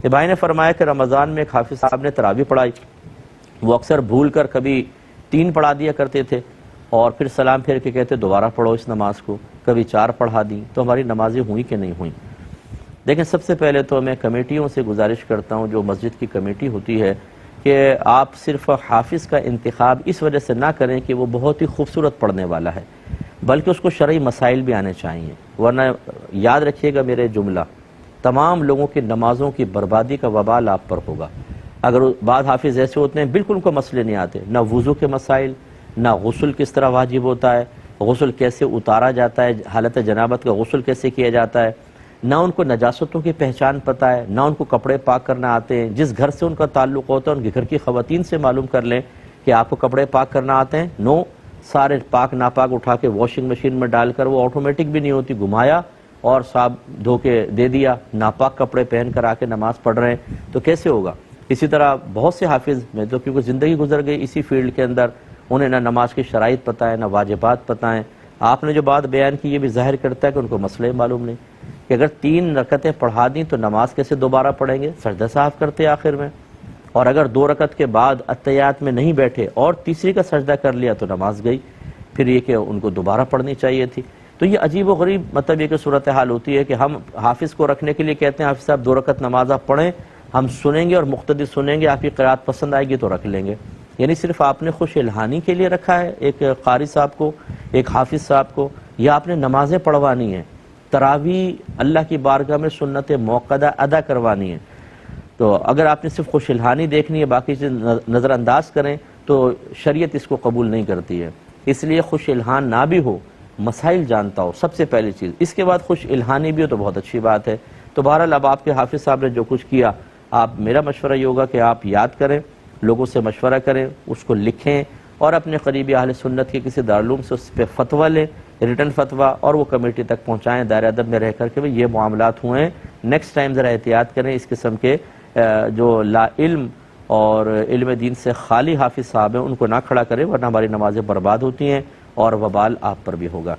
کہ بھائی نے فرمایا کہ رمضان میں ایک حافظ صاحب نے تراویح پڑھائی، وہ اکثر بھول کر کبھی 3 پڑھا دیا کرتے تھے اور پھر سلام پھیر کے کہتے دوبارہ پڑھو اس نماز کو، کبھی 4 پڑھا دی، تو ہماری نمازیں ہوئی کہ نہیں ہوئیں؟ دیکھیں، سب سے پہلے تو میں کمیٹیوں سے گزارش کرتا ہوں، جو مسجد کی کمیٹی ہوتی ہے، کہ آپ صرف حافظ کا انتخاب اس وجہ سے نہ کریں کہ وہ بہت ہی خوبصورت پڑھنے والا ہے، بلکہ اس کو شرعی مسائل بھی آنے چاہیے، ورنہ یاد رکھیے گا میرے جملہ، تمام لوگوں کی نمازوں کی بربادی کا وبال آپ پر ہوگا۔ اگر بعض حافظ ایسے ہوتے ہیں بالکل ان کو مسئلے نہیں آتے، نہ وضو کے مسائل، نہ غسل کس طرح واجب ہوتا ہے، غسل کیسے اتارا جاتا ہے، حالت جنابت کا غسل کیسے کیا جاتا ہے، نہ ان کو نجاستوں کی پہچان پتہ ہے، نہ ان کو کپڑے پاک کرنا آتے ہیں، جس گھر سے ان کا تعلق ہوتا ہے ان کے گھر کی خواتین سے معلوم کر لیں کہ آپ کو کپڑے پاک کرنا آتے ہیں، نو، سارے پاک ناپاک اٹھا کے واشنگ مشین میں ڈال کر، وہ آٹومیٹک بھی نہیں ہوتی، گھمایا اور صاحب دھو کے دے دیا، ناپاک کپڑے پہن کر آ کے نماز پڑھ رہے ہیں، تو کیسے ہوگا؟ اسی طرح بہت سے حافظ میں تو کیونکہ زندگی گزر گئی اسی فیلڈ کے اندر، انہیں نہ نماز کی شرائط پتہ ہے، نہ واجبات پتہ ہیں۔ آپ نے جو بات بیان کی یہ بھی ظاہر کرتا ہے کہ ان کو مسئلے معلوم نہیں کہ اگر 3 رکعتیں پڑھا دیں تو نماز کیسے دوبارہ پڑھیں گے؟ سجدہ صاحب کرتے آخر میں، اور اگر 2 رکعت کے بعد اتحیات میں نہیں بیٹھے اور تیسری کا سجدہ کر لیا تو نماز گئی، پھر یہ کہ ان کو دوبارہ پڑھنی چاہیے تھی۔ تو یہ عجیب و غریب مطلب یہ کہ صورتحال ہوتی ہے کہ ہم حافظ کو رکھنے کے لیے کہتے ہیں حافظ صاحب 2 رکعت نماز آپ پڑھیں، ہم سنیں گے اور مقتدی سنیں گے، آپ کی قرات پسند آئے گی تو رکھ لیں گے۔ یعنی صرف آپ نے خوش الہانی کے لیے رکھا ہے ایک قاری صاحب کو، ایک حافظ صاحب کو، یا آپ نے نمازیں پڑھوانی ہیں، تراویح اللہ کی بارگاہ میں سنت موقدہ ادا کروانی ہے؟ تو اگر آپ نے صرف خوش الہانی دیکھنی ہے، باقی چیز نظر انداز کریں تو شریعت اس کو قبول نہیں کرتی ہے۔ اس لیے خوش الہان نہ بھی ہو، مسائل جانتا ہو، سب سے پہلی چیز، اس کے بعد خوش الہانی بھی ہو تو بہت اچھی بات ہے۔ تو بہرحال اب آپ کے حافظ صاحب نے جو کچھ کیا، آپ میرا مشورہ یہ ہوگا کہ آپ یاد کریں، لوگوں سے مشورہ کریں، اس کو لکھیں اور اپنے قریبی اہل سنت کے کسی دارالعلوم سے اس پہ فتویٰ لیں، ریٹن فتویٰ، اور وہ کمیٹی تک پہنچائیں دائرہ ادب میں رہ کر کہ یہ معاملات ہوئے ہیں، نیکسٹ ٹائم ذرا احتیاط کریں، اس قسم کے جو لا علم اور علم دین سے خالی حافظ صاحب ہیں ان کو نہ کھڑا کریں، ورنہ ہماری نمازیں برباد ہوتی ہیں اور وبال آپ پر بھی ہوگا۔